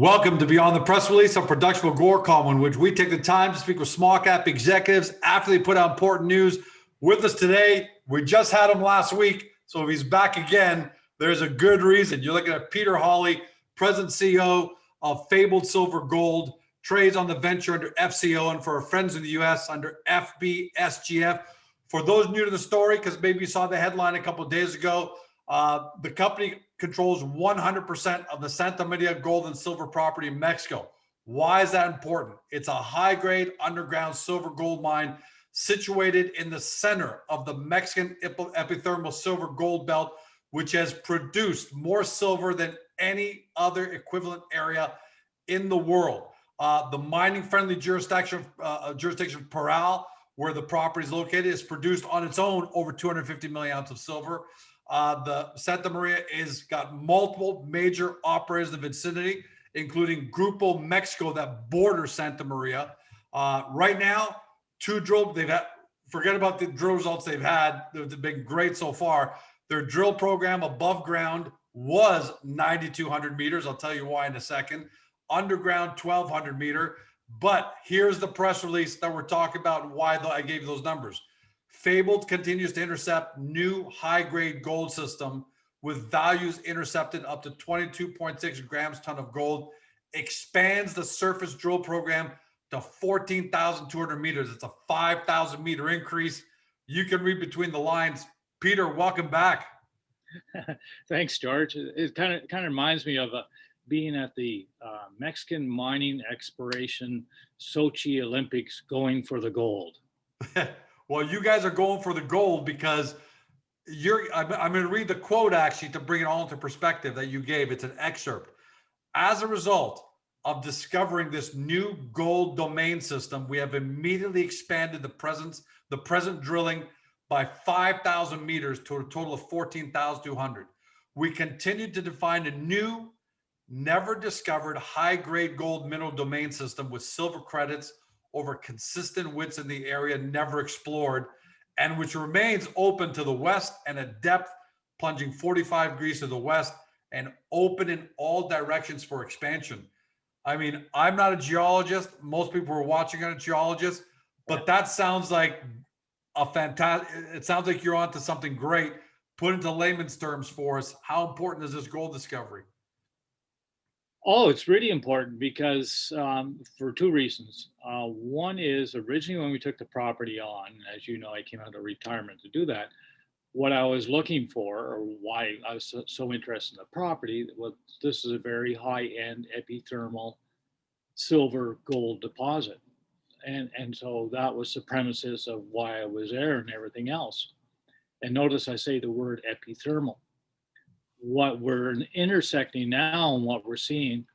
Welcome to Beyond the Press Release, a production of Gore column in which we take the time to speak with small cap executives after they put out important news. With us today, we just had him last week, so if he's back again, there's a good reason. You're looking at Peter Hawley, President CEO of Fabled Silver Gold, trades on the venture under FCO, and for our friends in the US under FBSGF. For those new to the story, because maybe you saw the headline a couple of days ago, the company controls 100% of the Santa Maria gold and silver property in Mexico. Why is that important? It's a high-grade underground silver gold mine situated in the center of the Mexican Epithermal silver gold belt, which has produced more silver than any other equivalent area in the world. The mining-friendly jurisdiction Parral, where the property is located, is produced on its own over 250 million ounces of silver. The Santa Maria has got multiple major operators in the vicinity, including Grupo Mexico that borders Santa Maria. Right now, forget about the drill results they've had. They've been great so far. Their drill program above ground was 9,200 meters. I'll tell you why in a second. Underground, 1,200 meter. But here's the press release that we're talking about and why I gave you those numbers. Fabled continues to intercept new high-grade gold system with values intercepted up to 22.6 grams ton of gold, expands the surface drill program to 14,200 meters. It's a 5,000 meter increase. You can read between the lines. Peter, welcome back. Thanks, George. It kind of reminds me of being at the Mexican Mining Exploration Sochi Olympics going for the gold. Well, you guys are going for the gold because I'm going to read the quote actually to bring it all into perspective that you gave. It's an excerpt. As a result of discovering this new gold domain system, we have immediately expanded the present drilling by 5,000 meters to a total of 14,200. We continue to define a new, never discovered high-grade gold mineral domain system with silver credits over consistent widths in the area never explored, and which remains open to the west and a depth plunging 45 degrees to the west and open in all directions for expansion. I mean, I'm not a geologist. Most people who are watching are geologists, but that sounds like a fantastic, it sounds like you're onto something great. Put into layman's terms for us, how important is this gold discovery? Oh, it's really important because for two reasons. One is originally when we took the property on, as you know, I came out of retirement to do that. What I was looking for, or why I was so interested in the property, was this is a very high-end epithermal silver gold deposit. And so that was the premises of why I was there and everything else. And notice I say the word epithermal. What we're intersecting now and what we're seeing,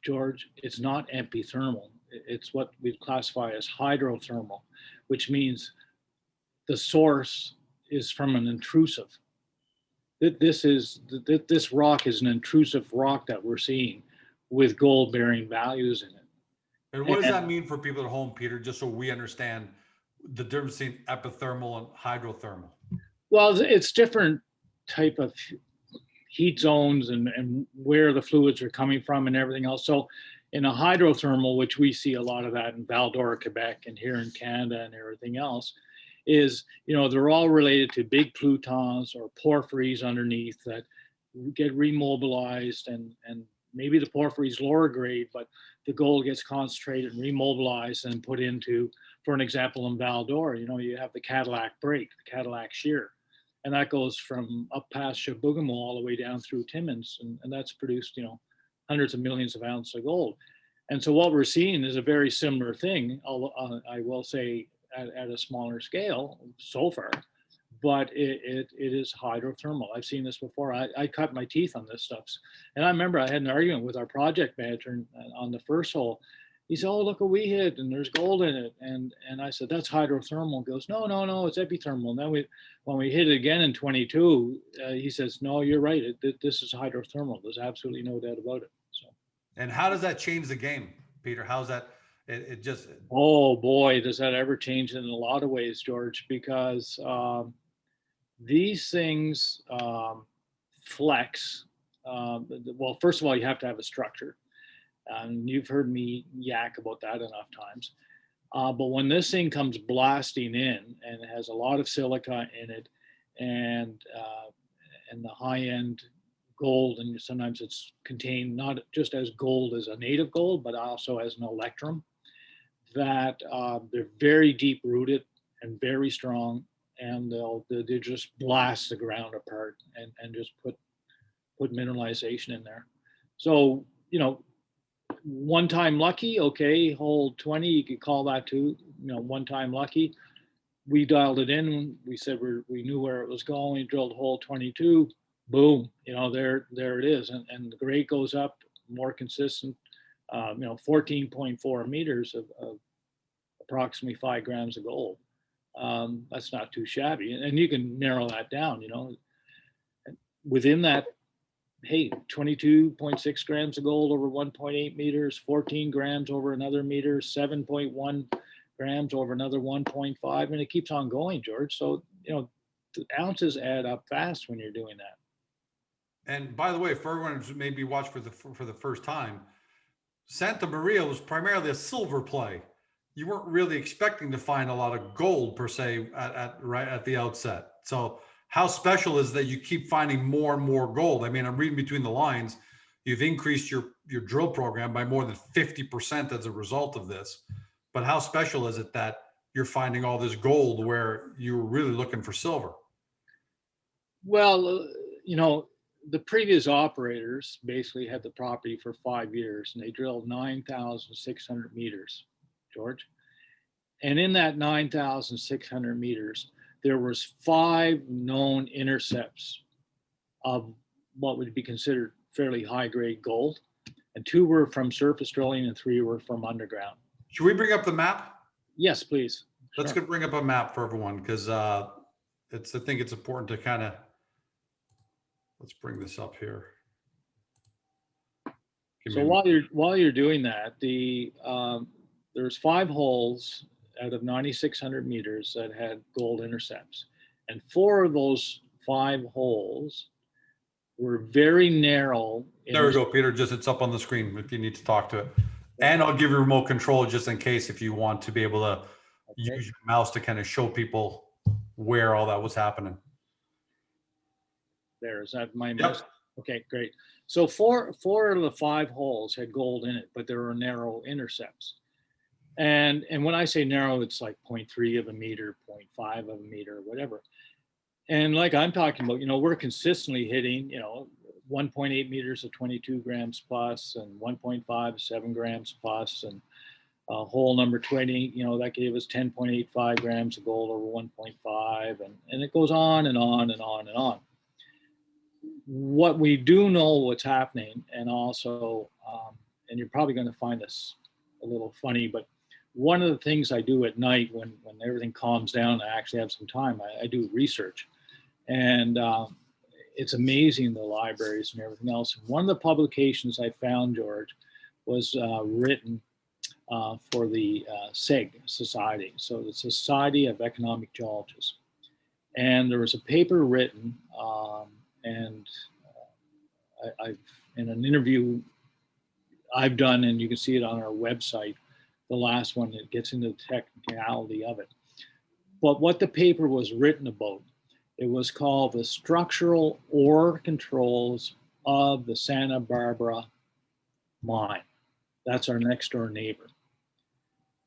George, it's not epithermal. It's what we classify as hydrothermal, which means the source is from an intrusive. This rock is an intrusive rock that we're seeing with gold-bearing values in it. And what does that mean for people at home, Peter, just so we understand the difference between epithermal and hydrothermal? Well, it's different type of heat zones and where the fluids are coming from and everything else. So in a hydrothermal, which we see a lot of that in Val-d'Or, Quebec, and here in Canada and everything else, is, they're all related to big plutons or porphyries underneath that get remobilized, and maybe the porphyry is lower grade, but the gold gets concentrated and remobilized and put into, for an example, in Val-d'Or, you have the Cadillac break, the Cadillac shear. And that goes from up past Chibougamau all the way down through Timmins. And that's produced, hundreds of millions of ounces of gold. And so what we're seeing is a very similar thing, I will say at a smaller scale so far, but it is hydrothermal. I've seen this before. I cut my teeth on this stuff. And I remember I had an argument with our project manager on the first hole. He said, "Oh, look what we hit, and there's gold in it." And I said, "That's hydrothermal." He goes, No, it's epithermal. And then when we hit it again in 22, he says, "No, you're right. This is hydrothermal. There's absolutely no doubt about it." So. And how does that change the game, Peter? How's that? It just. Oh boy, does that ever change in a lot of ways, George? Because these things flex. Well, first of all, you have to have a structure. And you've heard me yak about that enough times. But when this thing comes blasting in and it has a lot of silica in it, and the high end gold, and sometimes it's contained not just as gold as a native gold, but also as an electrum, that they're very deep rooted and very strong, and they just blast the ground apart and just put mineralization in there. So, you know, one time lucky, okay, hole 20, you could call that too, you know, one time lucky. We dialed it in. We said we knew where it was going. We drilled hole 22. Boom, you know, there it is, and the grade goes up, more consistent. You know, 14.4 meters of approximately 5 grams of gold. That's not too shabby, and you can narrow that down. You know, within that, hey, 22.6 grams of gold over 1.8 meters, 14 grams over another meter, 7.1 grams over another 1.5, and it keeps on going, George. So, you know, the ounces add up fast when you're doing that. And by the way, for everyone who's maybe watched for the first time, Santa Maria was primarily a silver play. You weren't really expecting to find a lot of gold per se right at the outset. So how special is that you keep finding more and more gold? I mean, I'm reading between the lines. You've increased your drill program by more than 50% as a result of this. But how special is it that you're finding all this gold where you were really looking for silver? Well, you know, the previous operators basically had the property for 5 years, and they drilled 9,600 meters, George. And in that 9,600 meters, there was 5 known intercepts of what would be considered fairly high-grade gold, and 2 were from surface drilling and 3 were from underground. Should we bring up the map? Yes, please. Let's go bring up a map for everyone, because I think it's important to kind of, let's bring this up here. So while you're doing that, there's 5 holes out of 9,600 meters that had gold intercepts, and 4 of those 5 holes were very narrow. There we go, Peter. Just it's up on the screen if you need to talk to it, and I'll give you remote control just in case if you want to be able to use your mouse to kind of show people where all that was happening. There, is that my mouse? Yep. Okay, great. So four of the 5 holes had gold in it, but there were narrow intercepts. And when I say narrow, it's like 0.3 of a meter, 0.5 of a meter, whatever. And like I'm talking about, you know, we're consistently hitting, you know, 1.8 meters of 22 grams plus, and 1.5, 7 grams plus, and hole number 20, you know, that gave us 10.85 grams of gold over 1.5, and it goes on and on and on and on. What we do know what's happening, and also, and you're probably going to find this a little funny, but one of the things I do at night when everything calms down, I actually have some time, I do research. And it's amazing, the libraries and everything else. And one of the publications I found, George, was written for the SEG Society, so the Society of Economic Geologists. And there was a paper written, and I've in an interview I've done, and you can see it on our website, the last one that gets into the technicality of it. But what the paper was written about, it was called the structural ore controls of the Santa Barbara mine. That's our next door neighbor.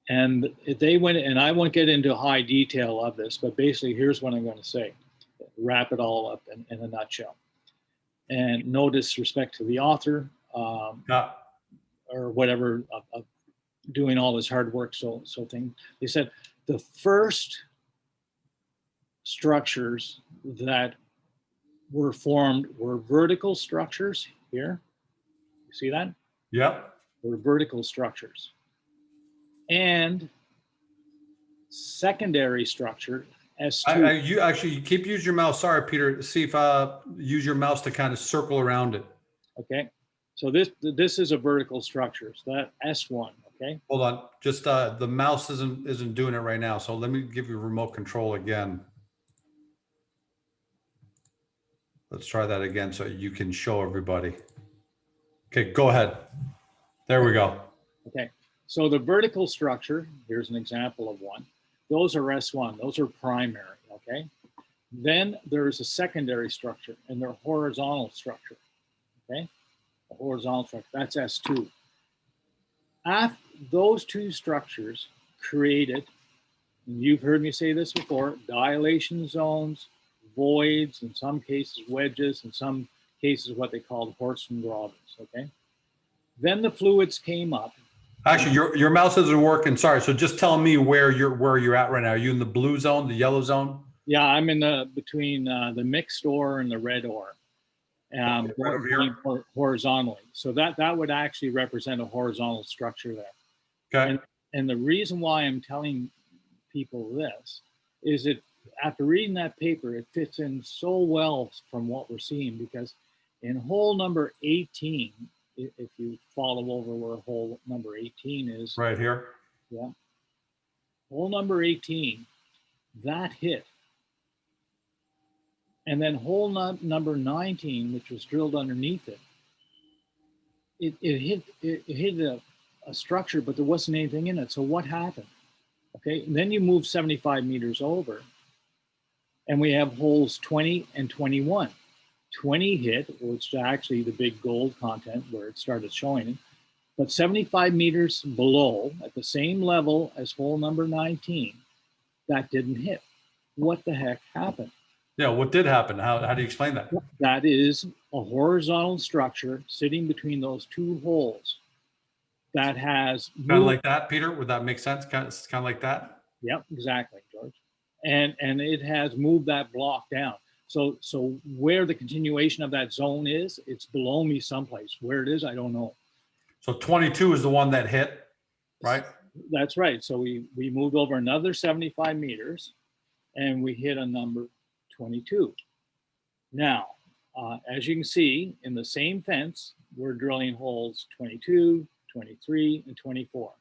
And they went, and I won't get into high detail of this, but basically here's what I'm going to say. Wrap it all up in a nutshell. And no disrespect to the author or whatever of doing all this hard work. So thing. They said the first structures that were formed were vertical structures here. You see that? Yep. Were vertical structures. And secondary structure, S2. You keep using your mouse. Sorry, Peter. See if use your mouse to kind of circle around it. Okay. So this is a vertical structure. So that S1. Okay. Hold on. Just the mouse isn't doing it right now. So let me give you remote control again. Let's try that again so you can show everybody. Okay, go ahead. There we go. Okay, so the vertical structure, here's an example of one. Those are S1, those are primary, okay? Then there's a secondary structure, and they're horizontal structure, okay? A horizontal structure, that's S2. Those two structures created, and you've heard me say this before, dilation zones, voids, in some cases wedges, in some cases what they call horse and gravels, okay? Then the fluids came up. Actually, your mouse isn't working. Sorry. So just tell me where you're at right now. Are you in the blue zone, the yellow zone? Yeah, I'm in the between the mixed ore and the red ore. Right over here? Horizontally. So that would actually represent a horizontal structure there. Okay. And the reason why I'm telling people this is that after reading that paper, it fits in so well from what we're seeing, because in hole number 18, if you follow over where hole number 18 is. Right here. Yeah. Hole number 18, that hit. And then hole number 19, which was drilled underneath it, it hit a structure, but there wasn't anything in it. So what happened? Okay, and then you move 75 meters over, and we have holes 20 and 21. 20 hit, which is actually the big gold content where it started showing it, but 75 meters below, at the same level as hole number 19, that didn't hit. What the heck happened? Yeah, what did happen? How do you explain that? That is a horizontal structure sitting between those two holes that has moved. Kind of like that, Peter? Would that make sense? Kind of like that? Yep, exactly, George. And it has moved that block down. So where the continuation of that zone is, it's below me someplace. Where it is, I don't know. So 22 is the one that hit, right? That's right. So we moved over another 75 meters, and we hit a number 22. Now, as you can see, in the same fence, we're drilling holes 22, 23, and 24,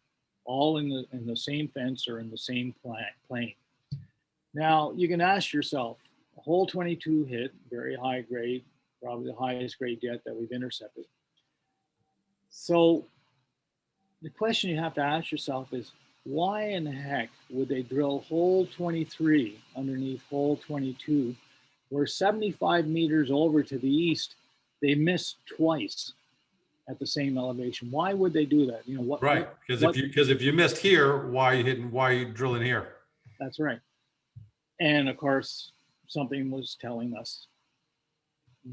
all in the same fence or in the same plane. Now, you can ask yourself, hole 22 hit, very high grade, probably the highest grade yet that we've intercepted. So the question you have to ask yourself is, why in the heck would they drill hole 23 underneath hole 22, where 75 meters over to the east, they missed twice at the same elevation? Why would they do that? You know what? Right, because if you missed here, why are you drilling here? That's right. And of course, something was telling us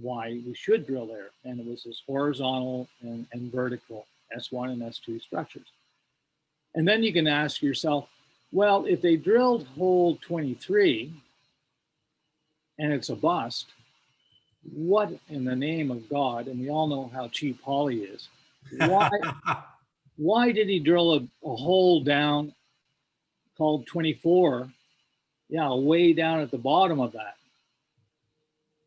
why we should drill there, and it was this horizontal and vertical S1 and S2 structures. And then you can ask yourself, well, if they drilled hole 23 and it's a bust, what in the name of God, and we all know how cheap Holly is, why did he drill a hole down called 24? Yeah, way down at the bottom of that.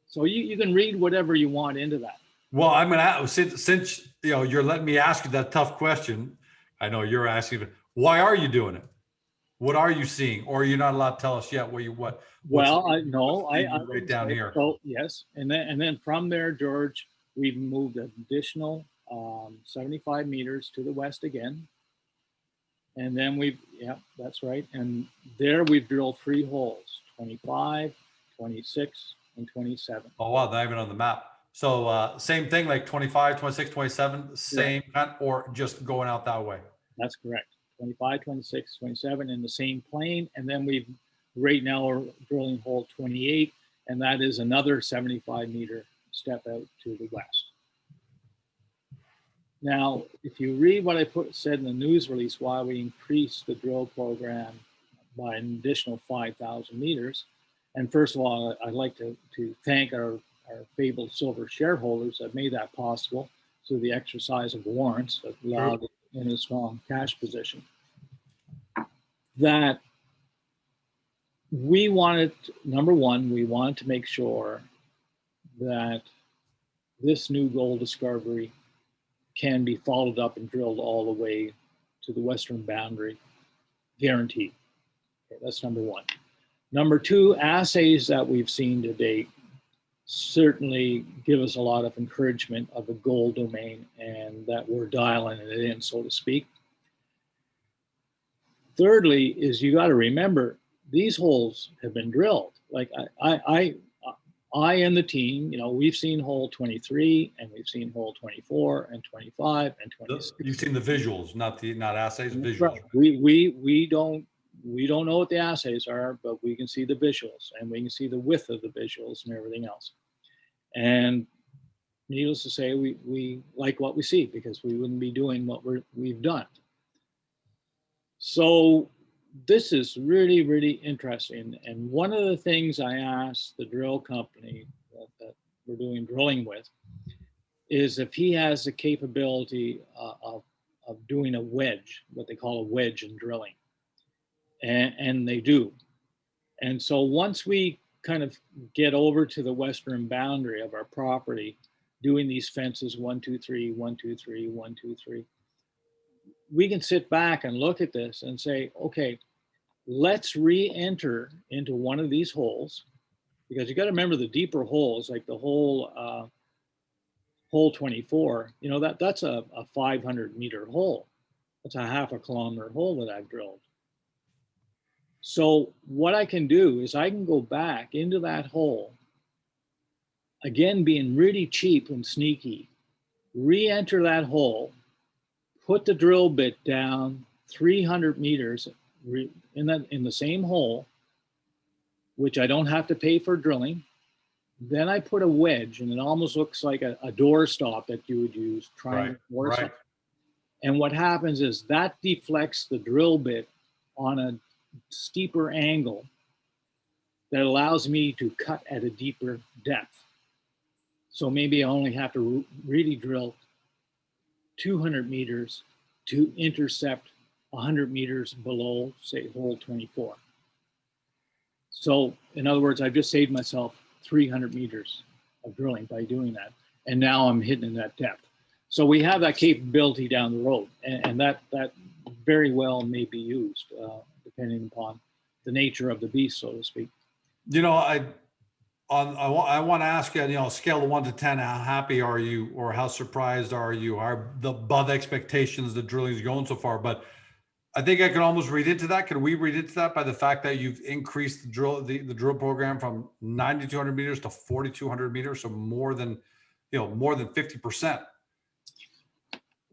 So you can read whatever you want into that. Well, I'm going to, since you're letting me ask you that tough question, I know you're asking, why are you doing it? What are you seeing? Or you're not allowed to tell us yet what? Well, I know. I right down here. So yes, and then from there, George, we've moved an additional 75 meters to the west again. And then that's right. And there we've drilled 3 holes, 25, 26, and 27. Oh, wow. Not even on the map. So same thing, like 25, 26, 27, same kind, or just going out that way? That's correct. 25, 26, 27 in the same plane. And then right now we're drilling hole 28, and that is another 75 meter step out to the west. Now, if you read what I said in the news release, why we increased the drill program by an additional 5,000 meters. And first of all, I'd like to thank our Fabled Silver shareholders that made that possible through the exercise of warrants that allowed it in a strong cash position. That we wanted, number one, we wanted to make sure that this new gold discovery can be followed up and drilled all the way to the western boundary, guaranteed. Okay, that's number one. Number two, assays that we've seen to date certainly give us a lot of encouragement of the gold domain and that we're dialing it in, so to speak. Thirdly, is you got to remember these holes have been drilled. Like I and the team, you know, we've seen hole 23 and we've seen hole 24 and 25 and 26. You've seen the visuals, not assays, visuals. Right. We don't know what the assays are, but we can see the visuals and we can see the width of the visuals and everything else. And needless to say, we like what we see because we wouldn't be doing what we've done. So this is really, really interesting. And one of the things I asked the drill company that we're doing drilling with is if he has the capability of doing a wedge, what they call a wedge in drilling. And they do. And so once we kind of get over to the western boundary of our property, doing these fences 1, 2, 3, 1, 2, 3, 1, 2, 3, we can sit back and look at this and say, okay, let's re-enter into one of these holes, because you got to remember the deeper holes, like the hole 24, you know, that's a 500-meter hole. That's a half a kilometer hole that I've drilled. So what I can do is I can go back into that hole, again, being really cheap and sneaky, re-enter that hole, put the drill bit down 300 meters in the same hole, which I don't have to pay for drilling. Then I put a wedge, and it almost looks like a door stop that you would use, trying door stop. And what happens is that deflects the drill bit on a steeper angle that allows me to cut at a deeper depth. So maybe I only have to really drill 200 meters to intercept 100 meters below, say, hole 24. So in other words, I've just saved myself 300 meters of drilling by doing that. And now I'm hitting that depth. So we have that capability down the road, and that very well may be used depending upon the nature of the beast, so to speak. You know, I want to ask you, you know, scale of 1 to 10, how happy are you, or how surprised are you? Are the above expectations the drilling is going so far? But I think I can almost read into that. Can we read into that by the fact that you've increased the drill program from 9,200 meters to 4,200 meters, so more than 50%?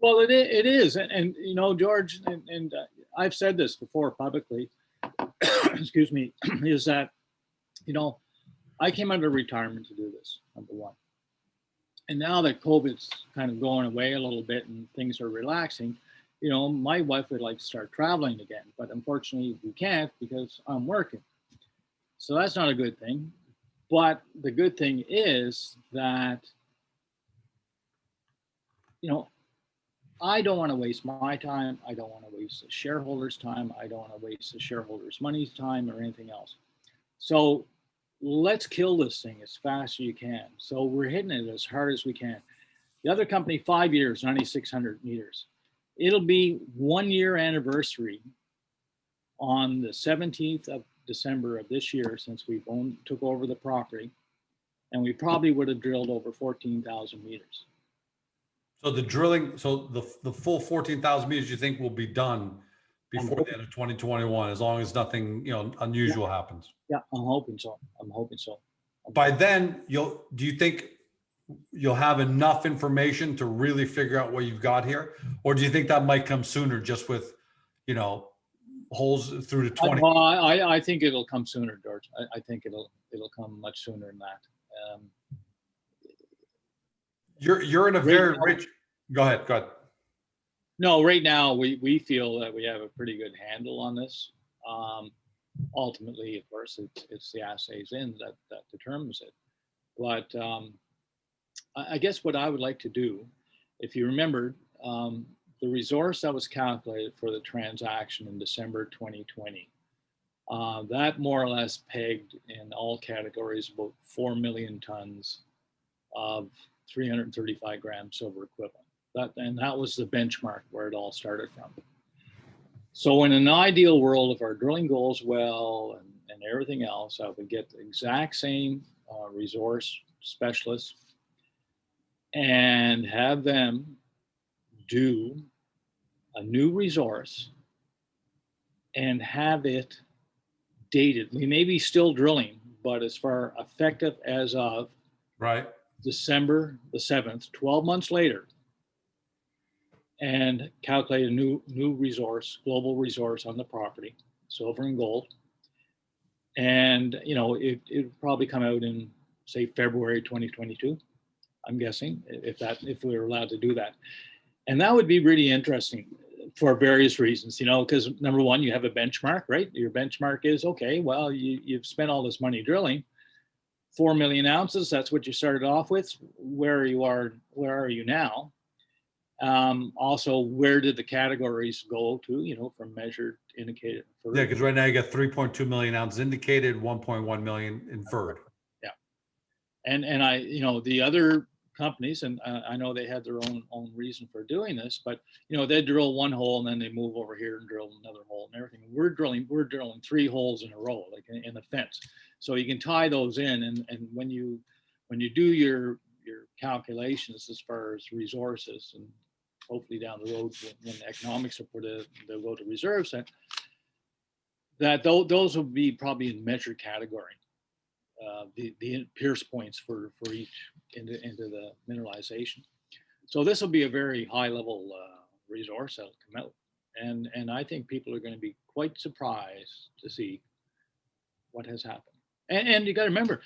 Well, it is, and you know, George, and I've said this before publicly. Excuse me, is that, you know, I came out of retirement to do this, number one. And now that COVID's kind of going away a little bit and things are relaxing, you know, my wife would like to start traveling again, but unfortunately we can't because I'm working. So that's not a good thing. But the good thing is that, you know, I don't want to waste my time. I don't want to waste the shareholders' time. I don't want to waste the shareholders' money's time or anything else. So let's kill this thing as fast as you can. So we're hitting it as hard as we can. The other company, 5 years, 9,600 meters. It'll be 1 year anniversary on the 17th of December of this year since we took over the property. And we probably would have drilled over 14,000 meters. So the drilling, so the full 14,000 meters you think will be done before the end of 2021, as long as nothing, you know, unusual happens? Yeah, I'm hoping so. I'm hoping so. By then, do you think you'll have enough information to really figure out what you've got here? Or do you think that might come sooner, just with, you know, holes through to 20? Well, I think it'll come sooner, George. I think it'll come much sooner than that. You're in a very rich. Go ahead. No, right now we feel that we have a pretty good handle on this. Ultimately, of course, it's the assays in that determines it. But I guess what I would like to do, if you remember, the resource that was calculated for the transaction in December 2020, that more or less pegged in all categories about 4 million tons of 335 gram silver equivalent. That was the benchmark where it all started from. So in an ideal world, if our drilling goes well and everything else, I would get the exact same resource specialists and have them do a new resource and have it dated. We may be still drilling, but as far effective as of Right. December the 7th, 12 months later, and calculate a new resource, global resource on the property, silver and gold. And, you know, it would probably come out in, say, February 2022, I'm guessing, if we were allowed to do that. And that would be really interesting for various reasons, you know, because number one, you have a benchmark, right? Your benchmark is, okay, well, you've spent all this money drilling, 4 million ounces, that's what you started off with. Where are you now? Also, where did the categories go to, you know, from measured, indicated, inferred? Yeah, because right now you got 3.2 million ounces indicated, 1.1 million inferred. Yeah. And I, you know, the other companies, and I know they had their own reason for doing this, but, you know, they drill one hole and then they move over here and drill another hole and everything. We're drilling 3 holes in a row, like in the fence. So you can tie those in, and when you do your calculations as far as resources, and hopefully down the road when the economics are put in, they'll go to reserves, that those will be probably in measured category. The pierce points for each into the mineralization. So this will be a very high level resource that'll come out, and I think people are going to be quite surprised to see what has happened. And you got to remember,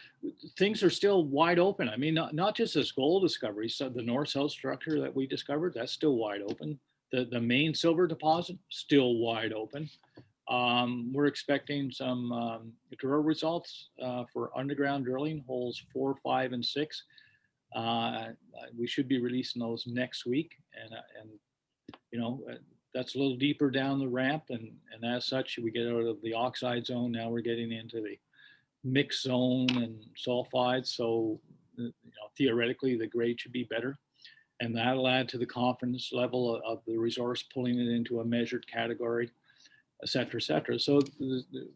things are still wide open. I mean, not just this gold discovery. So the north-south structure that we discovered, that's still wide open. The main silver deposit, still wide open. We're expecting some drill results for underground drilling, holes 4, 5, and 6. We should be releasing those next week, and you know, that's a little deeper down the ramp, and as such, we get out of the oxide zone. Now we're getting into the mixed zone and sulfides. So, you know, theoretically, the grade should be better, and that'll add to the confidence level of the resource, pulling it into a measured category, et cetera, et cetera. So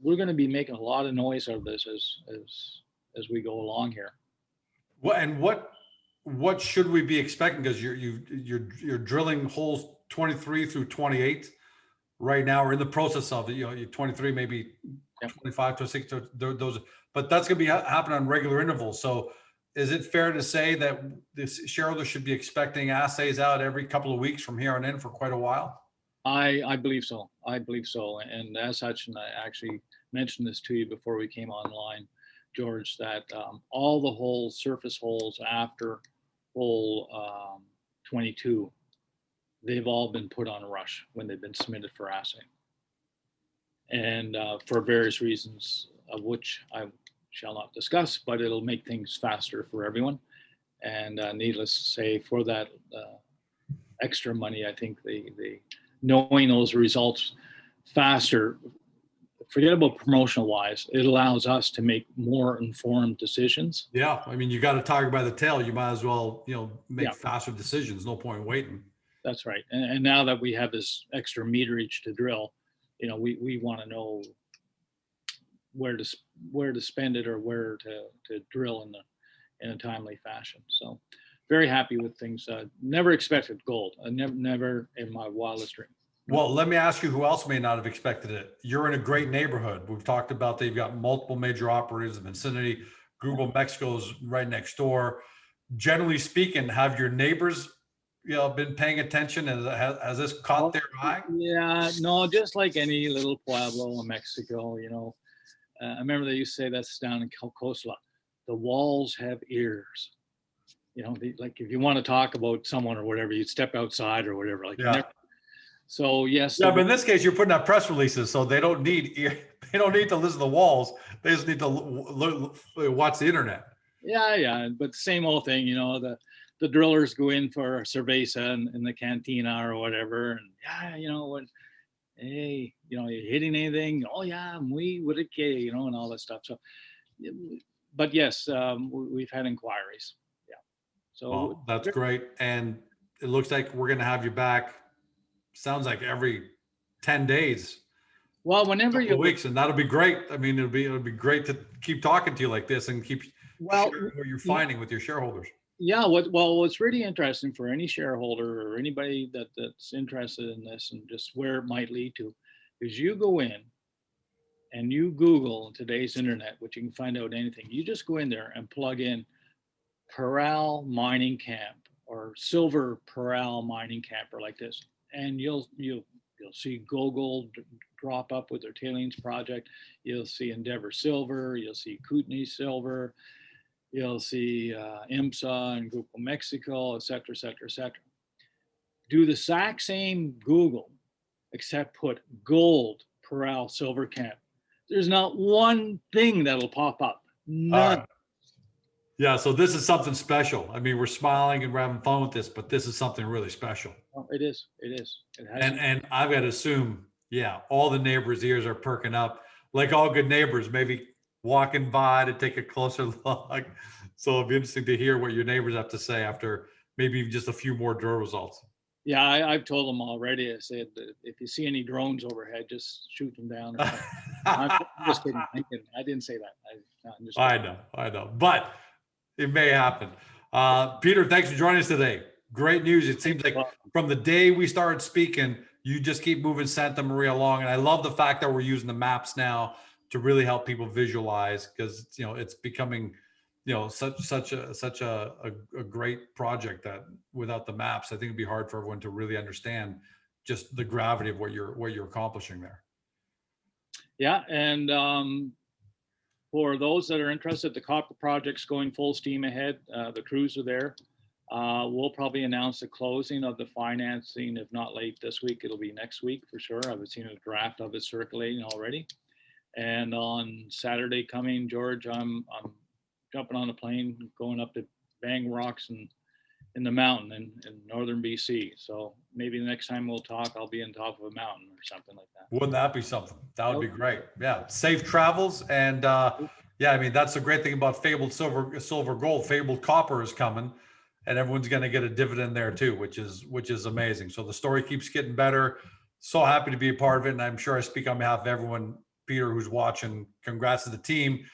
we're going to be making a lot of noise out of this as we go along here. Well, and what should we be expecting? Because you're drilling holes 23 through 28 right now. We're in the process of it. You know, 23, maybe 25 to 6. Those, but that's going to be happening on regular intervals. So, is it fair to say that this shareholder should be expecting assays out every couple of weeks from here on in for quite a while? I believe so. I believe so. And as such, and I actually mentioned this to you before we came online, George, that all the holes, surface holes after hole 22, they've all been put on a rush when they've been submitted for assay. And for various reasons, of which I shall not discuss, but it'll make things faster for everyone. And needless to say, for that extra money, I think the knowing those results faster, forget about promotional wise, it allows us to make more informed decisions. Yeah, I mean, you got a tiger by the tail. You might as well, you know, make faster decisions. No point waiting. That's right. And now that we have this extra meterage to drill, you know, we want to know where to spend it, or where to drill in a timely fashion. So very happy with things. Never expected gold. I never in my wildest dream. Well, let me ask you who else may not have expected it. You're in a great neighborhood. We've talked about that you've got multiple major operators in the vicinity. Google Mexico's right next door. Generally speaking, have your neighbors, you know, been paying attention, and has this caught their eye? Yeah, no, just like any little pueblo in Mexico, you know. I remember they used to say that's down in Coastla. The walls have ears. You know, like if you want to talk about someone or whatever, you step outside or whatever. Like, Yeah. So yes. Yeah, but in this case, you're putting out press releases, so they don't need to listen to the walls. They just need to watch the internet. Yeah, but same old thing, you know. The drillers go in for a cerveza in the cantina or whatever, and you know what? Hey, you know, you hitting anything? Oh yeah, muy with a K, you know, and all that stuff. So, but yes, we've had inquiries. Yeah. So well, that's great, and it looks like we're going to have you back. Sounds like every 10 days. Well, whenever you weeks, and that'll be great. I mean, it'll be great to keep talking to you like this and keep Well, share what you're finding with your shareholders. yeah, what's really interesting for any shareholder or anybody that's interested in this and just where it might lead to is you go in and you Google today's internet, which you can find out anything. You just go in there and plug in Peral mining camp or silver Peral mining camp or like this, and you'll see Gogol drop up with their tailings project. You'll see Endeavor Silver. You'll see Kootenai Silver. You'll see IMSA and Google Mexico, et cetera, et cetera, et cetera. Do the exact same Google, except put gold Peral silver camp. There's not one thing that'll pop up. None. Yeah, so this is something special. I mean, we're smiling and we're having fun with this, but this is something really special. Oh, it is. It is. It has. And I've got to assume, yeah, all the neighbors' ears are perking up, like all good neighbors, maybe walking by to take a closer look. So it'll be interesting to hear what your neighbors have to say after maybe just a few more drill results. Yeah, I've told them already. I said that if you see any drones overhead, just shoot them down. Or I'm just kidding. I didn't say that. I know, but it may happen. Peter, thanks for joining us today. Great news. It seems like from the day we started speaking, you just keep moving Santa Maria along. And I love the fact that we're using the maps now to really help people visualize, because, you know, it's becoming, you know, such a great project that without the maps, I think it'd be hard for everyone to really understand just the gravity of what you're accomplishing there. Yeah. And for those that are interested, the copper project's going full steam ahead. The crews are there. We'll probably announce the closing of the financing, if not late this week, it'll be next week for sure. I've seen a draft of it circulating already. And on Saturday coming, George, I'm jumping on a plane, going up to Bang Rocks and in the mountain in northern BC. So maybe the next time we'll talk, I'll be on top of a mountain or something like that. Wouldn't that be something? That would be great. Yeah. Safe travels. And yeah, I mean, that's the great thing about Fabled Silver Gold. Fabled Copper is coming, and everyone's going to get a dividend there too, which is amazing. So the story keeps getting better. So happy to be a part of it. And I'm sure I speak on behalf of everyone, Peter, who's watching. Congrats to the team.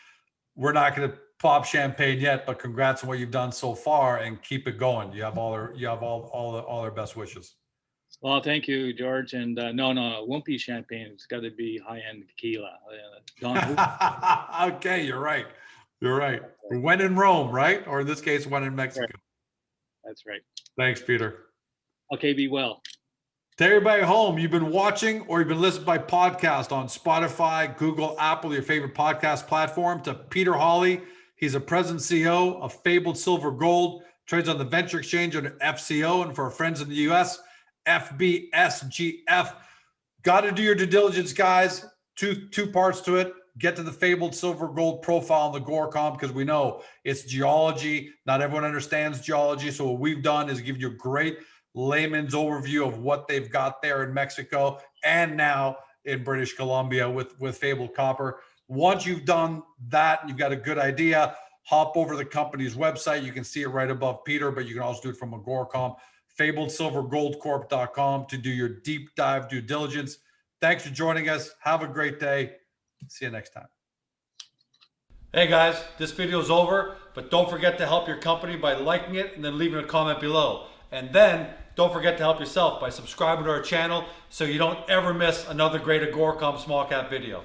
We're not going to pop champagne yet, but congrats on what you've done so far, and keep it going. You have all our best wishes. Well, thank you, George. And no, it won't be champagne. It's got to be high-end tequila. Okay, you're right. When in Rome, right? Or in this case, when in Mexico. That's right. Thanks, Peter. Okay, be well. To everybody at home, you've been watching or you've been listening by podcast on Spotify, Google, Apple, your favorite podcast platform. To Peter Hawley, he's a president CEO of Fabled Silver Gold, trades on the venture exchange under FCO, and for our friends in the US, FBSGF. Got to do your due diligence, guys. Two parts to it. Get to the Fabled Silver Gold profile on the GORCOM, because we know it's geology. Not everyone understands geology. So what we've done is give you a great layman's overview of what they've got there in Mexico and now in British Columbia with Fabled Copper. Once you've done that, you've got a good idea, hop over to the company's website. You can see it right above Peter, but you can also do it from a GORCOM, fabledsilvergoldcorp.com, to do your deep dive due diligence. Thanks for joining us. Have a great day. See you next time. Hey guys, this video is over, but don't forget to help your company by liking it and then leaving a comment below. And then don't forget to help yourself by subscribing to our channel so you don't ever miss another great GORCOM small cap video.